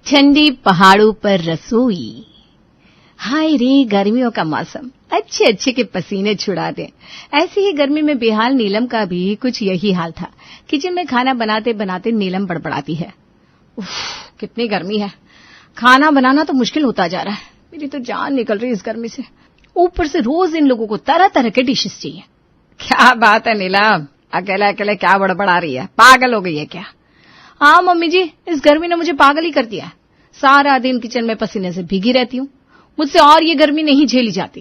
ठंडी पहाड़ों पर रसोई। हाय रे गर्मियों का मौसम, अच्छे अच्छे के पसीने छुड़ा दे। ऐसी ही गर्मी में बेहाल नीलम का भी कुछ यही हाल था। किचन में खाना बनाते बनाते नीलम बड़बड़ाती है, उफ, कितनी गर्मी है, खाना बनाना तो मुश्किल होता जा रहा है। मेरी तो जान निकल रही है इस गर्मी से। ऊपर से रोज इन लोगों को तरह तरह के डिशेस चाहिए। क्या बात है नीलम, अकेले अकेले क्या बड़बड़ा रही है, पागल हो गई है क्या? हाँ मम्मी जी, इस गर्मी ने मुझे पागल ही कर दिया है। सारा दिन किचन में पसीने से भीगी रहती हूँ, मुझसे और ये गर्मी नहीं झेली जाती।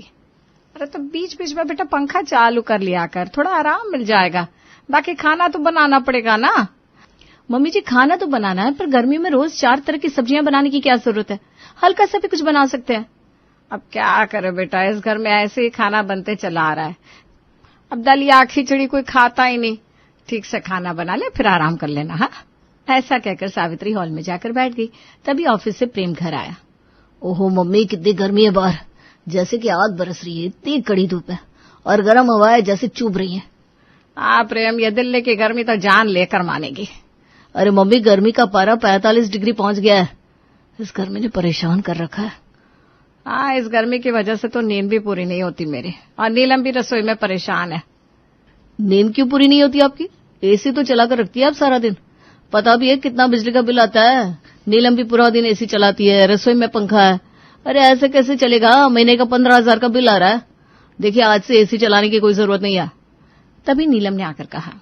अरे तो बीच बीच में बेटा पंखा चालू कर लिया कर, थोड़ा आराम मिल जाएगा। बाकी खाना तो बनाना पड़ेगा ना। मम्मी जी खाना तो बनाना है, पर गर्मी में रोज 4 तरह की सब्जियां बनाने की क्या जरूरत है, हल्का सा भी कुछ बना सकते हैं। अब क्या करे बेटा, इस घर में ऐसे ही खाना बनते चला आ रहा है। अब दलिया खिचड़ी कोई खाता ही नहीं। ठीक से खाना बना ले फिर आराम कर लेना। हाँ, ऐसा कहकर सावित्री हॉल में जाकर बैठ गई। तभी ऑफिस से प्रेम घर आया। ओहो मम्मी, कितनी गर्मी है बाहर, जैसे कि आग बरस रही है। इतनी कड़ी धूप है और गर्म हवाएं जैसे चुभ रही हैं। हाँ प्रेम, ये दिल्ली की गर्मी तो जान लेकर मानेगी। अरे मम्मी, गर्मी का पारा 45 डिग्री पहुंच गया है। इस गर्मी ने परेशान कर रखा है। हाँ, इस गर्मी की वजह से तो नींद भी पूरी नहीं होती मेरी, और नीलम भी रसोई में परेशान है। नींद क्यों पूरी नहीं होती आपकी? एसी तो चला कर रखती है आप सारा दिन, पता भी है कितना बिजली का बिल आता है। नीलम भी पूरा दिन एसी चलाती है, रसोई में पंखा है। अरे ऐसे कैसे चलेगा, महीने का 15,000 का बिल आ रहा है। देखिए आज से एसी चलाने की कोई जरूरत नहीं है। तभी नीलम ने आकर कहा,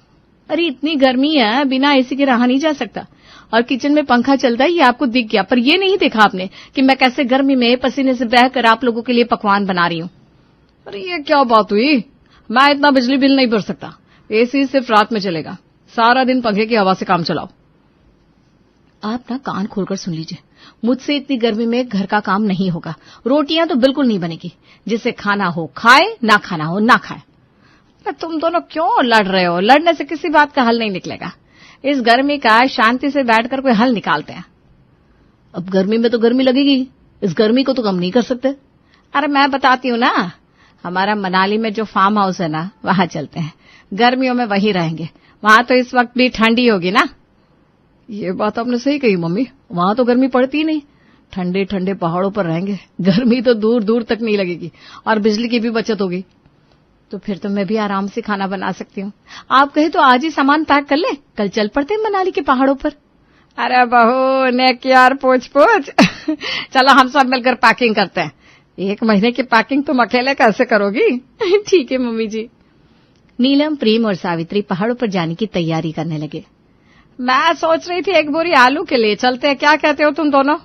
अरे इतनी गर्मी है, बिना एसी के रहा नहीं जा सकता, और किचन में पंखा चलता है ये आपको दिख गया, पर ये नहीं देखा आपने कि मैं कैसे गर्मी में पसीने से बहकर आप लोगों के लिए पकवान बना रही हूँ। अरे ये क्या बात हुई, मैं इतना बिजली बिल नहीं भर सकता, एसी सिर्फ रात में चलेगा, सारा दिन पंखे की हवा से काम चलाओ। आप ना कान खोलकर सुन लीजिए, मुझसे इतनी गर्मी में घर का काम नहीं होगा। रोटियां तो बिल्कुल नहीं बनेगी, जिसे खाना हो खाए, ना खाना हो ना खाए। तुम दोनों क्यों लड़ रहे हो? लड़ने से किसी बात का हल नहीं निकलेगा। इस गर्मी का शांति से बैठकर कोई हल निकालते हैं। अब गर्मी में तो गर्मी लगेगी, इस गर्मी को तो कम नहीं कर सकते। अरे मैं बताती हूँ ना, हमारा मनाली में जो फार्म हाउस है ना, वहां चलते हैं, गर्मियों में वहीं रहेंगे। वहां तो इस वक्त भी ठंडी होगी ना। ये बात आपने सही कही मम्मी, वहां तो गर्मी पड़ती ही नहीं। ठंडे ठंडे पहाड़ों पर रहेंगे, गर्मी तो दूर दूर तक नहीं लगेगी, और बिजली की भी बचत होगी। तो फिर तो मैं भी आराम से खाना बना सकती हूँ। आप कहे तो आज ही सामान पैक कर ले, कल चल पड़ते हैं मनाली के पहाड़ों पर। अरे बहू नेक यार, पूछ पूछ चलो हम सब मिलकर पैकिंग करते हैं। 1 महीने की पैकिंग तुम अकेले कैसे करोगी? ठीक है मम्मी जी। नीलम, प्रेम और सावित्री पहाड़ों पर जाने की तैयारी करने लगे। मैं सोच रही थी 1 बोरी आलू के लिए चलते हैं, क्या कहते हो तुम दोनों?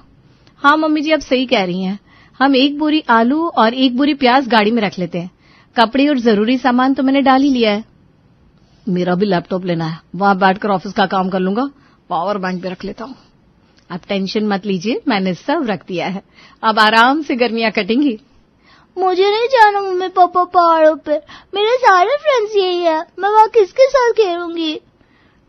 हाँ मम्मी जी, आप सही कह रही हैं, हम 1 बोरी आलू और 1 बोरी प्याज गाड़ी में रख लेते हैं। कपड़े और जरूरी सामान तो मैंने डाल ही लिया है। मेरा भी लैपटॉप लेना है, वहां बैठकर ऑफिस का काम कर लूंगा, पावर बैंक भी रख लेता हूँ। आप टेंशन मत लीजिए, मैंने सब रख दिया है, अब आराम से गर्मियां कटेंगी। मुझे नहीं जाना मम्मी पापा पहाड़ों पे, मेरे सारे फ्रेंड्स यही है, मैं वहाँ किसके साथ खेलूंगी?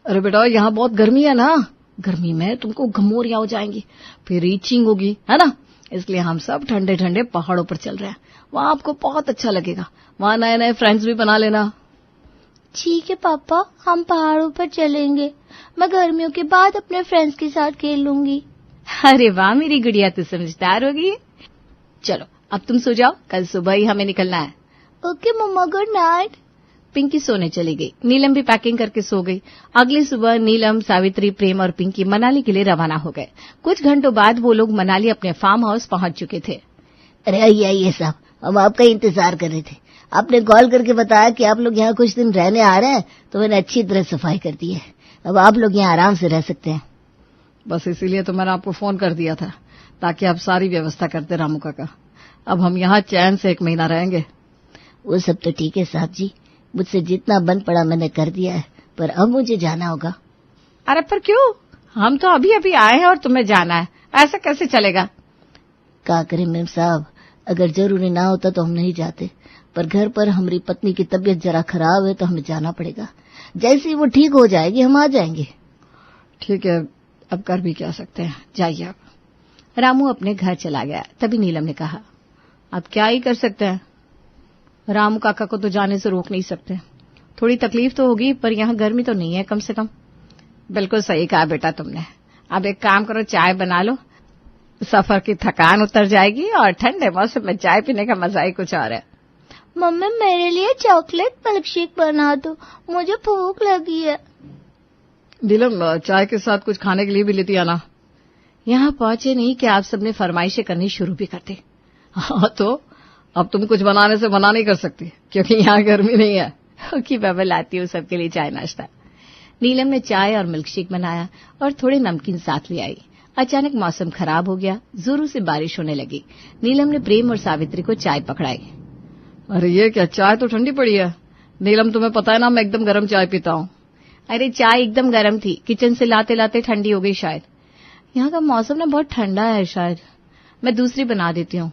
अरे बेटा यहाँ बहुत गर्मी है ना, गर्मी में तुमको घमौरियां हो जाएंगी, फिर रीचिंग होगी, है ना। इसलिए हम सब ठंडे ठंडे पहाड़ों पर चल रहे हैं, वहां आपको बहुत अच्छा लगेगा, वहां नए नए फ्रेंड्स भी बना लेना। ठीक है पापा, हम पहाड़ों पर चलेंगे, मैं गर्मियों के बाद अपने फ्रेंड्स के साथ खेल लूंगी। अरे वाह मेरी गुड़िया, तो समझदार होगी। चलो अब तुम सो जाओ, कल सुबह ही हमें निकलना है। ओके मम्मा, गुड नाइट। पिंकी सोने चली गई, नीलम भी पैकिंग करके सो गई। अगली सुबह नीलम, सावित्री, प्रेम और पिंकी मनाली के लिए रवाना हो गए। कुछ घंटों बाद वो लोग मनाली अपने फार्म हाउस पहुंच चुके थे। अरे आइए साहब, हम आपका इंतजार कर रहे थे। आपने कॉल करके बताया कि आप लोग यहाँ कुछ दिन रहने आ रहे हैं, तो मैंने अच्छी तरह सफाई कर दी है। अब आप लोग यहाँ आराम से रह सकते हैं। बस इसीलिए तो मैंने आपको फोन कर दिया था, ताकि आप सारी व्यवस्था करते रामू काका। अब हम यहाँ चैन से 1 महीना रहेंगे। वो सब तो ठीक है साहब जी, मुझसे जितना बन पड़ा मैंने कर दिया है, पर अब मुझे जाना होगा। अरे पर क्यों, हम तो अभी अभी आए हैं और तुम्हें जाना है, ऐसा कैसे चलेगा? क्या करें मैम साहब, अगर जरूरी ना होता तो हम नहीं जाते, पर घर पर हमारी पत्नी की तबीयत जरा खराब है तो हमें जाना पड़ेगा। जैसे ही वो ठीक हो जाएगी हम आ जाएंगे। ठीक है, अब कर भी क्या सकते हैं, जाइए आप। रामू अपने घर चला गया। तभी नीलम ने कहा, अब क्या ही कर सकते हैं, रामू काका को तो जाने से रोक नहीं सकते। थोड़ी तकलीफ तो होगी, पर यहाँ गर्मी तो नहीं है कम से कम। बिल्कुल सही कहा बेटा तुमने। अब एक काम करो, चाय बना लो, सफर की थकान उतर जाएगी और ठंडे मौसम में चाय पीने का मजा ही कुछ और है। मम्मी मेरे लिए चॉकलेट मिल्क शेक बना दो, मुझे भूख लगी है। नीलम, चाय के साथ कुछ खाने के लिए भी लेती आना। यहाँ पहुंचे नहीं कि आप सबने फरमाइशें करनी शुरू भी करते। हाँ तो अब तुम कुछ बनाने से मना नहीं कर सकती, क्योंकि यहाँ गर्मी नहीं है। कि मैं लाती हूँ सबके लिए चाय नाश्ता। नीलम ने चाय और मिल्क शेक बनाया और थोड़े नमकीन साथ ले आई। अचानक मौसम खराब हो गया, जोरों से बारिश होने लगी। नीलम ने प्रेम और सावित्री को चाय पकड़ाई। अरे ये क्या, चाय तो ठंडी पड़ी है। नीलम, तुम्हें पता है ना मैं एकदम गर्म चाय पीता हूँ। अरे चाय एकदम गर्म थी, किचन से लाते लाते ठंडी हो गई शायद। यहाँ का मौसम ना बहुत ठंडा है शायद, मैं दूसरी बना देती हूँ।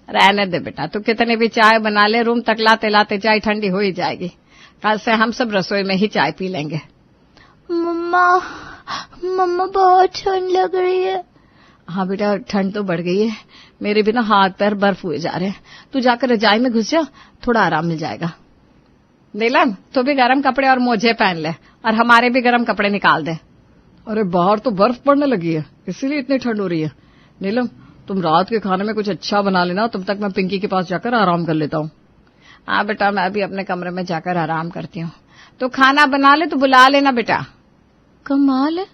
रहने दे बेटा, तू कितने भी चाय बना ले, रूम तक लाते लाते चाय ठंडी हो ही जाएगी। कल से हम सब रसोई में ही चाय पी लेंगे। मम्मा बहुत ठंड लग रही है। हाँ बेटा, ठंड तो बढ़ गई है, मेरे भी ना हाथ पैर बर्फ हुए जा रहे हैं। तू जाकर रजाई में घुस जा, थोड़ा आराम मिल जाएगा। नीलम, तू भी गर्म कपड़े और मोजे पहन ले और हमारे भी गर्म कपड़े निकाल दे। अरे बाहर तो बर्फ पड़ने लगी है, इसीलिए इतनी ठंड हो रही है। नीलम, तुम रात के खाने में कुछ अच्छा बना लेना, तब तक मैं पिंकी के पास जाकर आराम कर लेता हूँ। हाँ बेटा, मैं अभी अपने कमरे में जाकर आराम करती हूँ। तो खाना बना ले तो बुला लेना बेटा। कमाल है,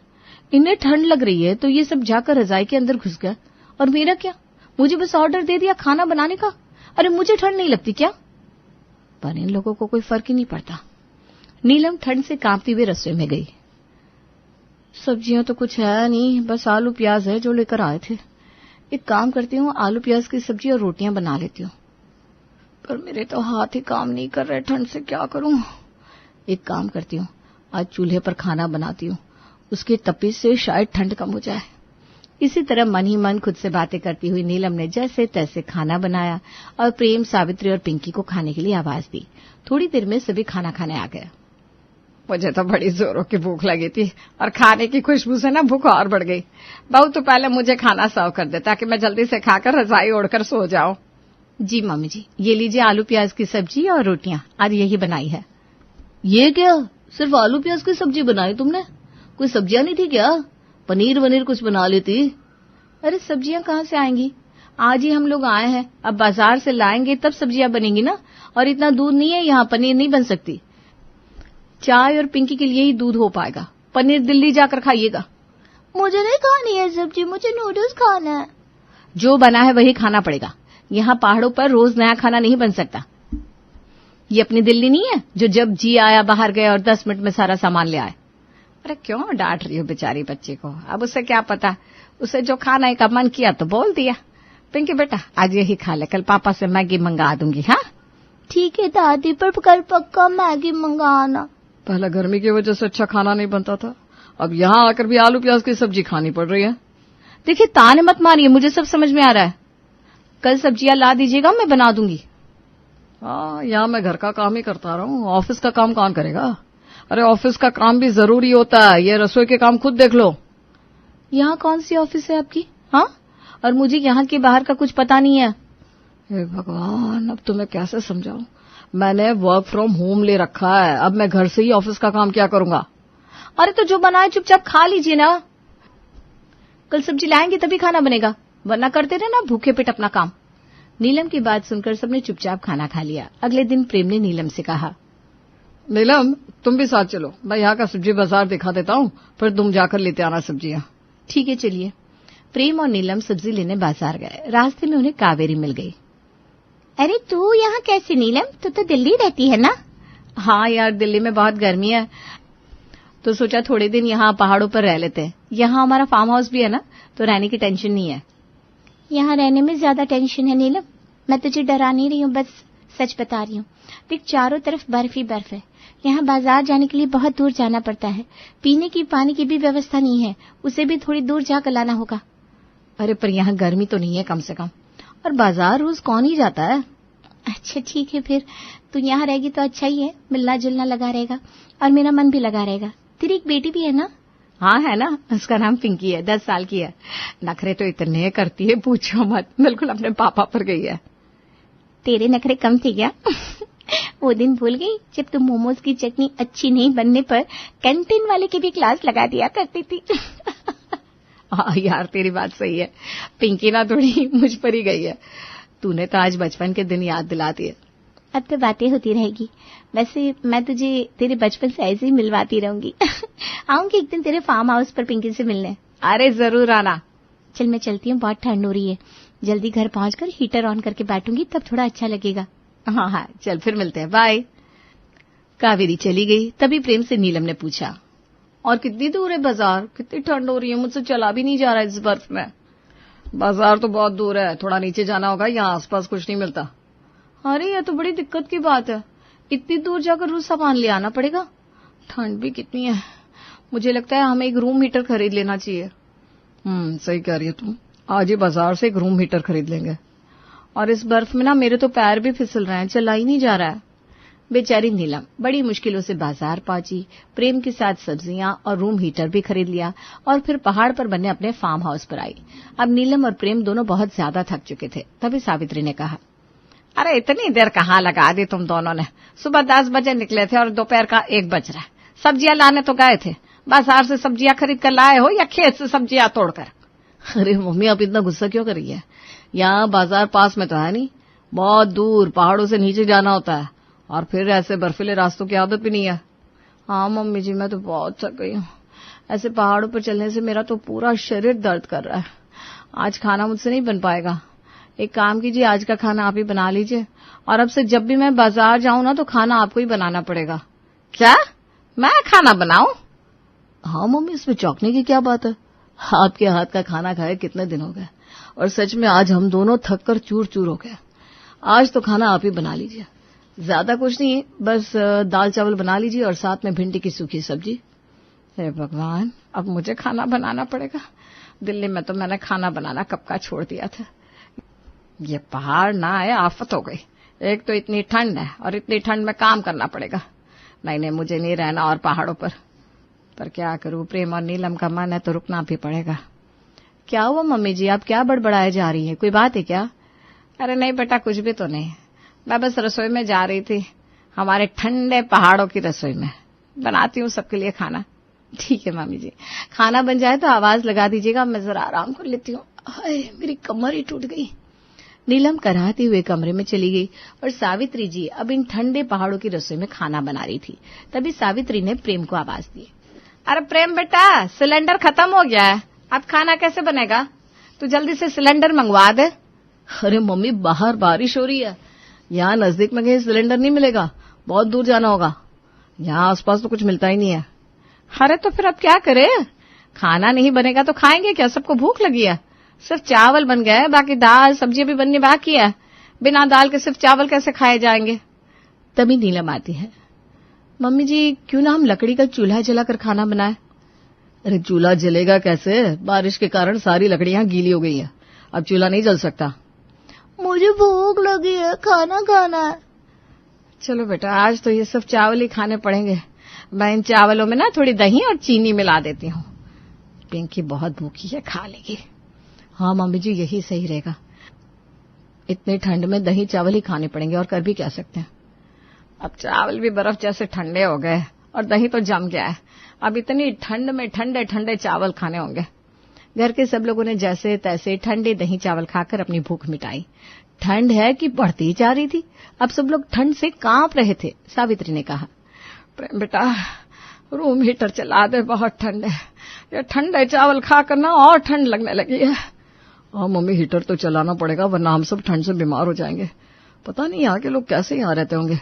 इन्हें ठंड लग रही है तो ये सब जाकर रजाई के अंदर घुस गया, और मेरा क्या, मुझे बस ऑर्डर दे दिया खाना बनाने का। अरे मुझे ठंड नहीं लगती क्या? पर इन लोगों को कोई फर्क ही नहीं पड़ता। नीलम ठंड से कांपती हुई रसोई में गई। सब्जियां तो कुछ है नहीं, बस आलू प्याज है जो लेकर आए थे। एक काम करती हूँ, आलू प्याज की सब्जी और रोटियां बना लेती हूँ। पर मेरे तो हाथ ही काम नहीं कर रहे, ठंड से क्या करूं। एक काम करती हूँ, आज चूल्हे पर खाना बनाती हूँ, उसके तपिश से शायद ठंड कम हो जाए। इसी तरह मन ही मन खुद से बातें करती हुई नीलम ने जैसे तैसे खाना बनाया और प्रेम, सावित्री और पिंकी को खाने के लिए आवाज दी। थोड़ी देर में सभी खाना खाने आ गए। मुझे तो बड़ी जोरों की भूख लगी थी और खाने की खुशबू से ना भूख और बढ़ गई। बहू तो पहले मुझे खाना सर्व कर दे ताकि मैं जल्दी से खाकर रजाई ओढ़कर सो जाऊं। जी मम्मी जी, ये लीजिए आलू प्याज की सब्जी और रोटियां, आज यही बनाई है। ये क्या, सिर्फ आलू प्याज की सब्जी बनाई तुमने? कोई सब्जियां नहीं थी क्या? पनीर वनीर कुछ बना लेती। अरे सब्जियां कहाँ से आएंगी, आज ही हम लोग आए हैं, अब बाजार से लाएंगे तब सब्जियां बनेंगी ना। और इतना दूध नहीं है यहाँ, पनीर नहीं बन सकती। चाय और पिंकी के लिए ही दूध हो पाएगा, पनीर दिल्ली जाकर खाइएगा। मुझे नहीं खानी है सब्जी, मुझे नूडल्स खाना है। जो बना है वही खाना पड़ेगा, यहाँ पहाड़ों पर रोज नया खाना नहीं बन सकता। ये अपनी दिल्ली नहीं है जो जब जी आया बाहर गए और 10 मिनट में सारा सामान ले आए। अरे क्यों डांट रही हो बेचारी बच्चे को, अब उसे क्या पता, उसे जो खाने का मन किया तो बोल दिया। पिंकी बेटा आज यही खा ले, कल पापा से मैगी मंगा दूंगी। हाँ ठीक है दादी, पर कल पक्का मैगी मंगाना। पहले गर्मी की वजह से अच्छा खाना नहीं बनता था, अब यहाँ आकर भी आलू प्याज की सब्जी खानी पड़ रही है। देखिए ताने मत मारिए, मुझे सब समझ में आ रहा है। कल सब्जियां ला दीजिएगा, मैं बना दूंगी। हाँ, यहाँ मैं घर का काम ही करता रहा हूँ, ऑफिस का काम कौन करेगा? अरे ऑफिस का काम भी जरूरी होता है, ये रसोई के काम खुद देख लो। यहाँ कौन सी ऑफिस है आपकी? हाँ, और मुझे यहाँ के बाहर का कुछ पता नहीं है। हे भगवान, अब तुम्हें कैसे समझाऊं, मैंने वर्क फ्रॉम होम ले रखा है, अब मैं घर से ही ऑफिस का काम क्या करूंगा? अरे तो जो बनाए चुपचाप खा लीजिए ना, कल सब्जी लाएंगे तभी खाना बनेगा, वरना करते रहे ना भूखे पेट अपना काम। नीलम की बात सुनकर सबने चुपचाप खाना खा लिया। अगले दिन प्रेम ने नीलम से कहा, नीलम तुम भी साथ चलो, मैं यहाँ का सब्जी बाजार दिखा देता हूँ, फिर तुम जाकर लेते आना सब्जियाँ। ठीक है चलिए। प्रेम और नीलम सब्जी लेने बाजार गए। रास्ते में उन्हें कावेरी मिल गई। अरे तू यहाँ कैसे नीलम, तू तो दिल्ली रहती है ना? हाँ यार, दिल्ली में बहुत गर्मी है तो सोचा थोड़े दिन यहाँ पहाड़ों पर रह लेते हैं। यहाँ हमारा फार्म हाउस भी है ना, तो रहने की टेंशन नहीं है। यहाँ रहने में ज्यादा टेंशन है नीलम, मैं तुझे डरा नहीं रही हूँ, बस सच बता रही हूँ। देख चारों तरफ बर्फ ही बर्फ है, यहाँ बाजार जाने के लिए बहुत दूर जाना पड़ता है, पीने की पानी की भी व्यवस्था नहीं है, उसे भी थोड़ी दूर जाकर लाना होगा। अरे पर यहाँ गर्मी तो नहीं है कम से कम, और बाजार रोज कौन ही जाता है। अच्छा ठीक है, फिर तू यहाँ रहेगी तो अच्छा ही है, मिलना जुलना लगा रहेगा और मेरा मन भी लगा रहेगा। तेरी एक बेटी भी है ना? हाँ है ना, उसका नाम पिंकी है, 10 साल की है। नखरे तो इतने करती है पूछो मत, बिल्कुल अपने पापा पर गई है। तेरे नखरे कम थे क्या? वो दिन भूल गई जब तुम मोमोज की चटनी अच्छी नहीं बनने पर कैंटीन वाले की भी क्लास लगा दिया करती थी। हाँ यार, तेरी बात सही है। पिंकी ना थोड़ी मुझ पर ही गई है। तूने तो आज बचपन के दिन याद दिला दिए। अब तो बातें होती रहेगी। वैसे मैं तुझे तेरे बचपन से ऐसे ही मिलवाती रहूंगी। आऊंगी एक दिन तेरे फार्म हाउस पर पिंकी से मिलने। अरे जरूर आना। चल मैं चलती हूँ, बहुत ठंड हो रही है। जल्दी घर पहुंचकर हीटर ऑन करके बैठूंगी, तब थोड़ा अच्छा लगेगा। हाँ हाँ, चल फिर मिलते हैं, बाय। कावेरी चली गई। तभी प्रेम से नीलम ने पूछा, और कितनी दूर है बाजार? कितनी ठंड हो रही है, मुझसे चला भी नहीं जा रहा इस बर्फ में। बाजार तो बहुत दूर है, थोड़ा नीचे जाना होगा, यहाँ आसपास कुछ नहीं मिलता। अरे यह तो बड़ी दिक्कत की बात है, इतनी दूर जाकर रोज सामान ले आना पड़ेगा। ठंड भी कितनी है। मुझे लगता है हमें एक रूम हीटर खरीद लेना चाहिए। सही कह रही है तुम। आज ही बाजार से एक रूम हीटर खरीद लेंगे। और इस बर्फ में ना मेरे तो पैर भी फिसल रहे हैं, चला ही नहीं जा रहा है। बेचारी नीलम बड़ी मुश्किलों से बाजार पहुंची, प्रेम के साथ सब्जियां और रूम हीटर भी खरीद लिया और फिर पहाड़ पर बने अपने फार्म हाउस पर आई। अब नीलम और प्रेम दोनों बहुत ज्यादा थक चुके थे। तभी सावित्री ने कहा, अरे इतनी देर कहाँ लगा दी तुम दोनों ने? सुबह 10 बजे निकले थे और दोपहर का 1 बज रहा है। सब्जियां लाने तो गए थे, बाजार से सब्जियां खरीद कर लाए हो या खेत से सब्जियां तोड़कर? अरे मम्मी, आप इतना गुस्सा क्यों कर रही है? यहाँ बाजार पास में तो है नहीं, बहुत दूर पहाड़ों से नीचे जाना होता है, और फिर ऐसे बर्फीले रास्तों की आदत भी नहीं है। हाँ मम्मी जी, मैं तो बहुत थक गई हूँ। ऐसे पहाड़ों पर चलने से मेरा तो पूरा शरीर दर्द कर रहा है। आज खाना मुझसे नहीं बन पाएगा। एक काम कीजिए, आज का खाना आप ही बना लीजिए, और अब से जब भी मैं बाजार जाऊं ना तो खाना आपको ही बनाना पड़ेगा। क्या, मैं खाना बनाऊं? हाँ मम्मी, इसमें चौंकने की क्या बात है? आपके हाथ का खाना खाए कितने दिन हो गए, और सच में आज हम दोनों थक कर चूर चूर हो गए। आज तो खाना आप ही बना लीजिए। ज्यादा कुछ नहीं, बस दाल चावल बना लीजिए और साथ में भिंडी की सूखी सब्जी। हे भगवान, अब मुझे खाना बनाना पड़ेगा। दिल्ली में तो मैंने खाना बनाना कब का छोड़ दिया था। ये पहाड़ ना आए, आफत हो गई। एक तो इतनी ठंड है और इतनी ठंड में काम करना पड़ेगा। नहीं, मुझे नहीं रहना और पहाड़ों पर क्या करूं? प्रेम और नीलम का मन है तो रुकना भी पड़ेगा। क्या हुआ मम्मी जी, आप क्या बड़बड़ाए जा रही हैं? कोई बात है क्या? अरे नहीं बेटा, कुछ भी तो नहीं। मैं बस रसोई में जा रही थी, हमारे ठंडे पहाड़ों की रसोई में। बनाती हूँ सबके लिए खाना। ठीक है मम्मी जी, खाना बन जाए तो आवाज लगा दीजिएगा, मैं जरा आराम कर लेती हूँ। मेरी कमर ही टूट गई। नीलम कराहते हुए कमरे में चली गई और सावित्री जी अब इन ठंडे पहाड़ों की रसोई में खाना बना रही थी। तभी सावित्री ने प्रेम को आवाज दी, अरे प्रेम बेटा, सिलेंडर खत्म हो गया है, अब खाना कैसे बनेगा? तू जल्दी से सिलेंडर मंगवा दे। अरे मम्मी, बाहर बारिश हो रही है, यहाँ नजदीक में कहीं सिलेंडर नहीं मिलेगा, बहुत दूर जाना होगा। यहाँ आसपास तो कुछ मिलता ही नहीं है। अरे तो फिर अब क्या करे? खाना नहीं बनेगा तो खाएंगे क्या? सबको भूख लगी है। सिर्फ चावल बन गए, बाकी दाल सब्जी भी बननी बाकी है। बिना दाल के सिर्फ चावल कैसे खाए जाएंगे? तभी नीलम आती है, मम्मी जी क्यों ना हम लकड़ी का चूल्हा जलाकर खाना बनाए? अरे चूल्हा जलेगा कैसे? बारिश के कारण सारी लकड़ियां गीली हो गई हैं, अब चूल्हा नहीं जल सकता। मुझे भूख लगी है, खाना खाना है। चलो बेटा, आज तो ये सब चावल ही खाने पड़ेंगे। मैं इन चावलों में ना थोड़ी दही और चीनी मिला देती हूँ। पिंकी बहुत भूखी है, खा लेगी। हाँ मम्मी जी, यही सही रहेगा। इतनी ठंड में दही चावल ही खाने पड़ेंगे, और कर भी क्या सकते हैं। अब चावल भी बर्फ जैसे ठंडे हो गए और दही तो जम गया है। अब इतनी ठंड में ठंडे ठंडे चावल खाने होंगे। घर के सब लोगों ने जैसे तैसे ठंडे दही चावल खाकर अपनी भूख मिटाई। ठंड है कि बढ़ती जा रही थी, अब सब लोग ठंड से कांप रहे थे। सावित्री ने कहा, प्रेम बेटा, रूम हीटर चला दे, बहुत ठंड है। ये ठंडे चावल खाकर ना और ठंड लगने लगी है। हाँ मम्मी, हीटर तो चलाना पड़ेगा, वरना हम सब ठंड से बीमार हो जाएंगे। पता नहीं यहाँ के लोग कैसे यहाँ रहते होंगे।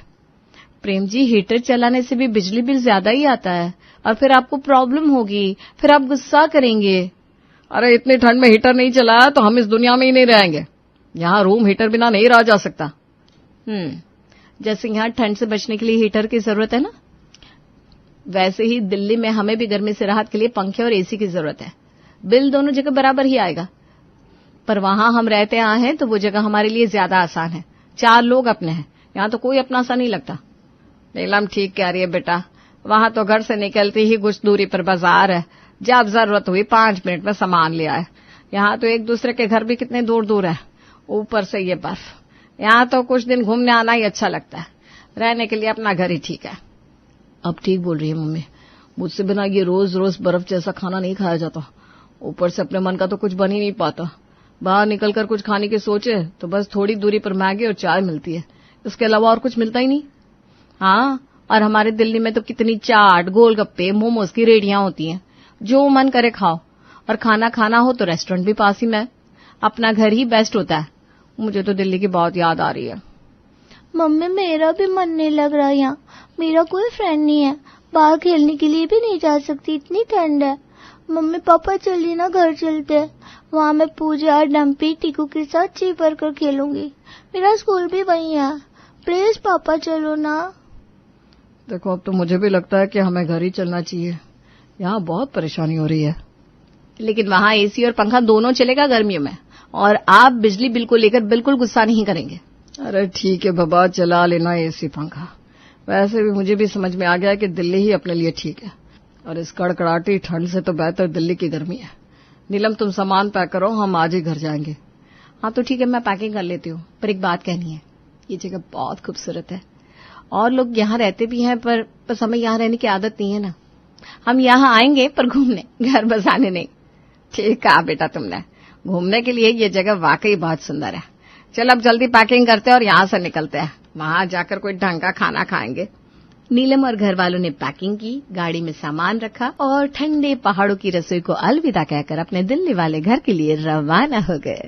प्रेम जी, हीटर चलाने से भी बिजली बिल ज्यादा ही आता है, और फिर आपको प्रॉब्लम होगी, फिर आप गुस्सा करेंगे। अरे इतनी ठंड में हीटर नहीं चलाया तो हम इस दुनिया में ही नहीं रहेंगे। यहाँ रूम हीटर बिना नहीं रहा जा सकता। जैसे यहाँ ठंड से बचने के लिए हीटर की जरूरत है ना, वैसे ही दिल्ली में हमें भी गर्मी से राहत के लिए पंखे और एसी की जरूरत है। बिल दोनों जगह बराबर ही आएगा, पर वहां हम रहते आए हैं तो वो जगह हमारे लिए ज्यादा आसान है। 4 लोग अपने हैं, यहाँ तो कोई अपना सा नहीं लगता। नीलम ठीक कह रही है बेटा, वहां तो घर से निकलती ही कुछ दूरी पर बाजार है, जब जरूरत हुई 5 मिनट में सामान ले आए। यहाँ तो एक दूसरे के घर भी कितने दूर दूर है, ऊपर से ये बर्फ। यहाँ तो कुछ दिन घूमने आना ही अच्छा लगता है, रहने के लिए अपना घर ही ठीक है। अब ठीक बोल रही है मम्मी, मुझसे बिना ये रोज रोज बर्फ जैसा खाना नहीं खाया जाता। ऊपर से अपने मन का तो कुछ बन ही नहीं पाता। बाहर निकलकर कुछ खाने की सोचे तो बस थोड़ी दूरी पर मैगी और चाय मिलती है, इसके अलावा और कुछ मिलता ही नहीं। हाँ, और हमारे दिल्ली में तो कितनी चाट, गोलगप्पे, मोमोज की रेडियां होती हैं, जो मन करे खाओ। और खाना खाना हो तो रेस्टोरेंट भी पास ही में है। अपना घर ही बेस्ट होता है। मुझे तो दिल्ली की बहुत याद आ रही है। मम्मी मेरा भी मन नहीं लग रहा यहाँ, मेरा कोई फ्रेंड नहीं है, बाहर खेलने के लिए भी नहीं जा सकती, इतनी ठंड है। मम्मी पापा चलिए ना, घर चलते हैं, वहाँ मैं पूजा, डम्पी, टीकू के साथ जी भर कर खेलूंगी, मेरा स्कूल भी वहीं है, प्लीज पापा चलो ना। देखो अब तो मुझे भी लगता है कि हमें घर ही चलना चाहिए, यहाँ बहुत परेशानी हो रही है। लेकिन वहाँ एसी और पंखा दोनों चलेगा गर्मियों में, और आप बिजली बिल को लेकर बिल्कुल गुस्सा नहीं करेंगे। अरे ठीक है बाबा, चला लेना एसी पंखा। वैसे भी मुझे भी समझ में आ गया कि दिल्ली ही अपने लिए ठीक है, और इस कड़कड़ाटी ठंड से तो बेहतर दिल्ली की गर्मी है। नीलम तुम सामान पैक करो, हम आज ही घर जाएंगे। हाँ तो ठीक है, मैं पैकिंग कर लेती हूँ, पर एक बात कहनी है। ये जगह बहुत खूबसूरत है, और लोग यहाँ रहते भी हैं, पर बस हमें यहाँ रहने की आदत नहीं है ना। हम यहाँ आएंगे पर घूमने, घर बसाने नहीं। ठीक कहा बेटा तुमने, घूमने के लिए ये जगह वाकई बहुत सुंदर है। चल अब जल्दी पैकिंग करते हैं और यहाँ से निकलते हैं, वहां जाकर कोई ढंग का खाना खाएंगे। नीलम और घर वालों ने पैकिंग की, गाड़ी में सामान रखा और ठंडे पहाड़ों की रसोई को अलविदा कहकर अपने दिल्ली वाले घर के लिए रवाना हो गए।